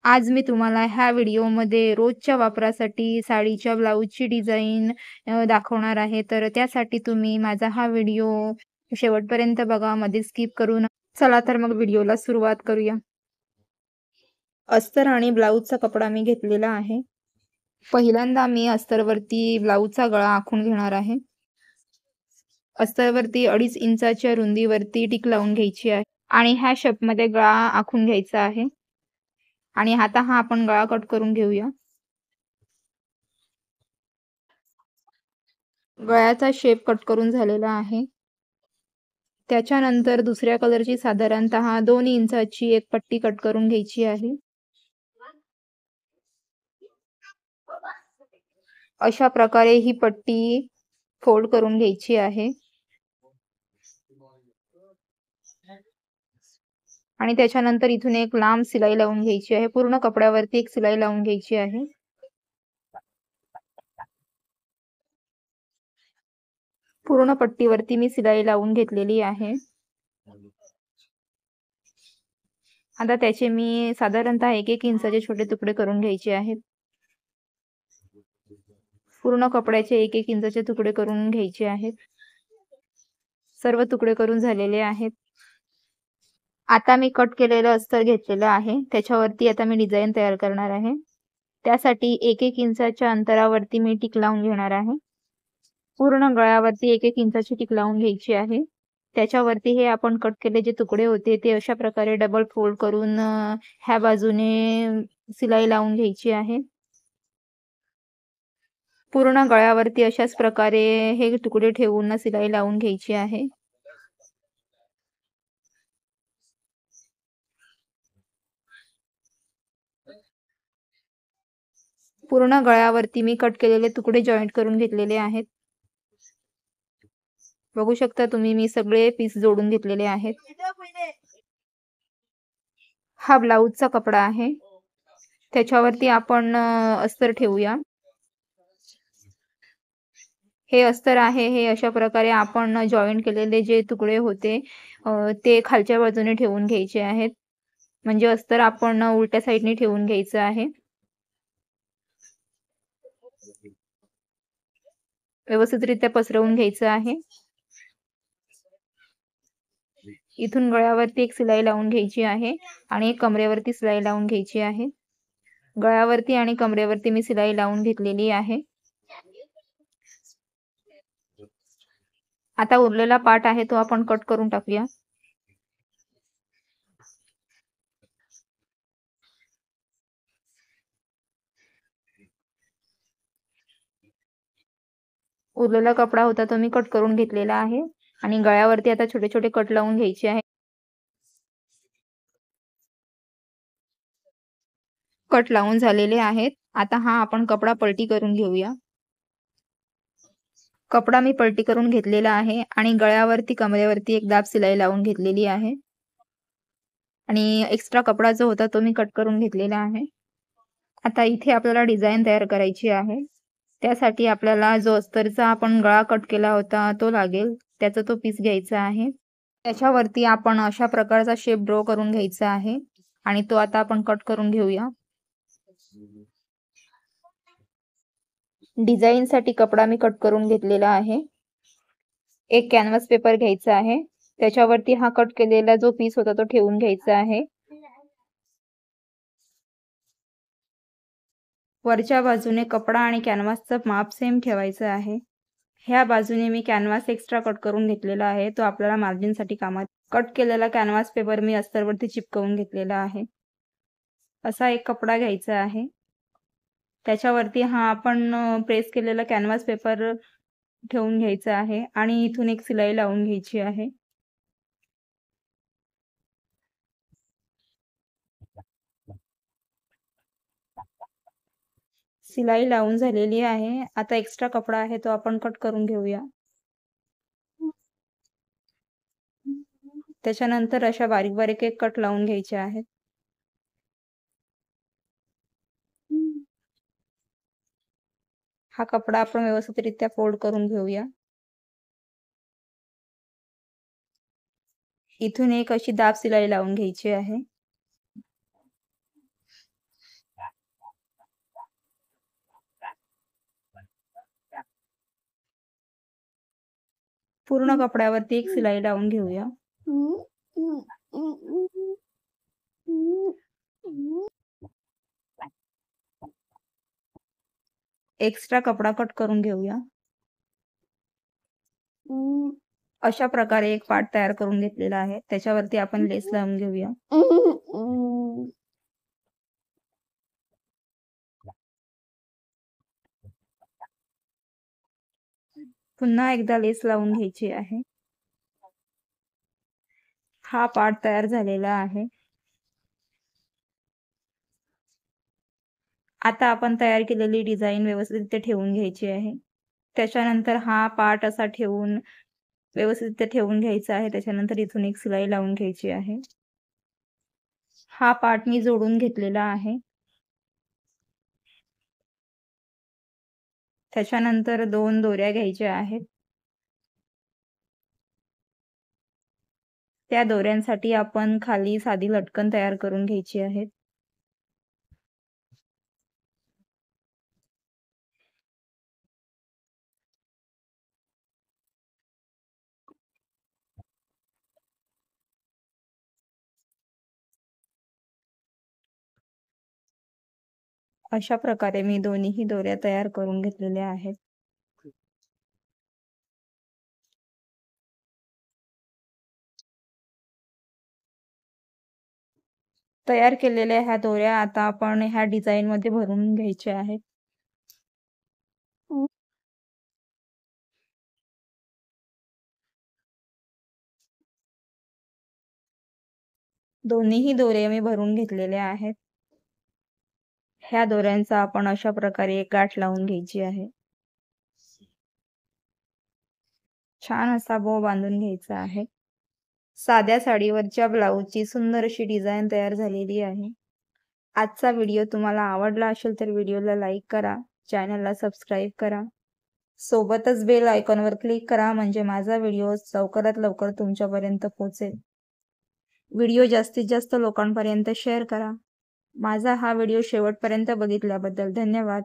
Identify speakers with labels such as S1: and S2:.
S1: आज मी तुम्हाला ह्या व्हिडिओमध्ये रोजच्या वापरासाठी साडीच्या ब्लाऊजची डिझाइन दाखवणार आहे. तर त्यासाठी तुम्ही माझा हा व्हिडिओ शेवटपर्यंत बघा, मध्ये स्किप करू नका. चला तर मग व्हिडिओला सुरुवात करूया. अस्तर आणि ब्लाऊजचा कपडा मी घेतलेला आहे. पहिल्यांदा मी अस्तरवरती ब्लाऊजचा गळा आखून घेणार आहे. अस्तरवरती 2.5 इंचाच्या रुंदीवरती टिक लावून घ्यायची आहे आणि ह्या शेपमध्ये गळा आखून घ्यायचा आहे आणि आता हा आपण गळा कट करून घेऊया. गळ्याचा शेप कट करून झालेला आहे. त्याच्यानंतर दुसऱ्या कलरची साधारणतः 2 इंचाची एक पट्टी कट करून घ्यायची आहे. अशा प्रकारे ही पट्टी फोल्ड करून घ्यायची आहे. आणि त्याच्यानंतर इथून एक लांब शिलाई लावून घ्यायची आहे. पूर्ण कपड्यावरती एक शिलाई लावून घ्यायची आहे. पूर्ण पट्टीवरती मी शिलाई लावून घेतलेली आहे. आता त्याचे मी साधारणतः 1-1 इंचाचे छोटे तुकडे करून घ्यायचे आहेत. पूर्ण कपड्याचे 1-1 इंचाचे तुकडे करून घ्यायचे आहेत. सर्व तुकडे करून झालेले आहेत. आता मी कट केलेलं अस्तर घेतलेलं आहे. त्याच्यावरती आता मी डिझाइन तयार करणार आहे. त्यासाठी 1-1 इंचाच्या अंतरावरती मी टिक लावून घेणार आहे. पूर्ण गळ्यावरती 1-1 इंचाची टिक लावून घ्यायची आहे. त्याच्यावरती हे आपण कट केले जे तुकडे होते ते अशा प्रकारे डबल फोल्ड करून ह्या बाजूने शिलाई लावून घ्यायची आहे. पूर्ण गळ्यावरती अशाच प्रकारे हे तुकडे ठेवून शिलाई लावून घ्यायची आहे. पूर्ण गळ्यावरती मी कट केलेले तुकडे जॉइंट करून घेतलेले आहेत. बघू शकता तुम्ही मी सगळे पीस जोडून घेतलेले आहेत. हा ब्लाऊजचा कपडा आहे. त्याच्यावरती आपण अस्तर ठेवूया. हे अस्तर आहे, हे अशा प्रकारे आपण जॉइंट केलेले जे तुकडे होते ते खालच्या बाजूने ठेवून घ्यायचे आहेत. म्हणजे अस्तर आपण उलट्या साईडने ठेवून घ्यायचं आहे. व्यवस्थितरित्या पसरवून घ्यायचं आहे. इथून गळ्यावरती एक शिलाई लावून घ्यायची आहे आणि कमरेवरती शिलाई लावून घ्यायची आहे. गळ्यावरती आणि कमरेवरती मी शिलाई लावून घेतलेली आहे. आता उरलेला पार्ट आहे तो आपण कट करून टाकूया. उरलेला कपडा होता तो मी कट करून घेतलेला आहे आणि गळ्यावरती आता छोटे-छोटे कट लावून घ्यायचे आहे. कट लावून झालेले आहेत. आता हा आपण कपडा पलटी करून घेऊया. कपडा मी पलटी करून घेतलेला आहे आणि गळ्यावरती कमरेवरती एक दाब शिलाई लावून घेतलेली आहे. आणि एक्स्ट्रा कपडा जो होता तो मी कट करून घेतलेला आहे. आता इथे आपल्याला डिझाइन तयार करायची आहे. त्यासाठी आपल्याला जो अस्तरचा आपण गळा कट केला होता तो लागेल. त्याचा तो पीस घ्यायचा आहे. त्याच्यावरती आपण अशा प्रकारचा शेप ड्रॉ करून घ्यायचा आहे आणि तो आता आपण कट करून घेऊया. डिझाइनसाठी कपडा मी कट करून घेतलेला आहे. एक कॅनव्हास पेपर घ्यायचा आहे. त्याच्यावरती हा कट केलेला जो पीस होता तो ठेवून घ्यायचा आहे. वरच्या बाजूने कपडा आणि कॅनव्हासचं माप सेम ठेवायचं आहे. ह्या बाजूने मी कॅनव्हास एक्स्ट्रा कट करून घेतलेला आहे. तो आपल्याला मार्जिनसाठी कामात. कट केलेला कॅनव्हास पेपर मी अस्तरवरती चिपकवून घेतलेला आहे. असा एक कपडा घ्यायचा आहे. त्याच्यावरती हा आपण प्रेस केलेला कॅनव्हास पेपर ठेवून घ्यायचा आहे आणि इथून एक शिलाई लावून घ्यायची आहे. शिलाई लावून झालेली आहे. आता एक्स्ट्रा कपडा आहे तो आपण कट करून घेऊया. त्याच्यानंतर अशा बारीक-बारीक एक कट लावून घ्यायचे आहेत. हा कपडा आपण व्यवस्थितरित्या फोल्ड करून घेऊया. इथून एक अशी दाब शिलाई लावून घ्यायची आहे. पूर्ण कपड्यावरती एक शिलाई लावून घेऊया. एक्स्ट्रा कपडा कट करून घेऊया. अशा प्रकारे एक पार्ट तयार करून घेतलेला आहे. त्याच्यावरती आपण लेस लावून घेऊया. पुन्हा एकदा लेस लावून घ्यायची आहे. हा पार्ट तयार झालेला आहे. आता आपण तयार केलेली डिझाईन व्यवस्थित ठेवून घ्यायची आहे. त्याच्यानंतर हा पार्ट असा ठेवून व्यवस्थित ठेवून घ्यायचा आहे. त्याच्यानंतर इथून एक शिलाई लावून घ्यायची आहे. हा पार्ट मी जोडून घेतलेला आहे. त्याच्यानंतर 2 दोऱ्या घ्यायच्या आहेत. त्या दोऱ्यांसाठी आपण खाली साधी लटकन तयार करून घ्यायची आहे. अशा प्रकारे मी दोन्हीही दोऱ्या तयार करून घेतलेल्या आहेत. तयार केलेल्या ह्या दोऱ्या आता आपण ह्या डिझाईनमध्ये भरून घ्यायच्या आहेत. दोन्हीही दोरे मी भरून घेतलेल्या आहेत. ह्या दोऱ्यांचा आपण अशा प्रकारे एक गाठ लावून घ्यायची आहे. छान असा बो बांधून घ्यायचा आहे. साध्या साडीवरच्या ब्लाऊजची सुंदर अशी डिझाईन तयार झालेली आहे. आजचा व्हिडिओ तुम्हाला आवडला असेल तर व्हिडिओला लाईक करा, चॅनलला सबस्क्राईब करा. सोबतच बेल आयकॉनवर क्लिक करा म्हणजे माझा व्हिडिओ लवकरात लवकर तुमच्यापर्यंत पोहोचेल. व्हिडिओ जास्तीत जास्त लोकांपर्यंत शेअर करा. माझा हा व्हिडिओ शेवटपर्यंत बघितल्याबद्दल धन्यवाद.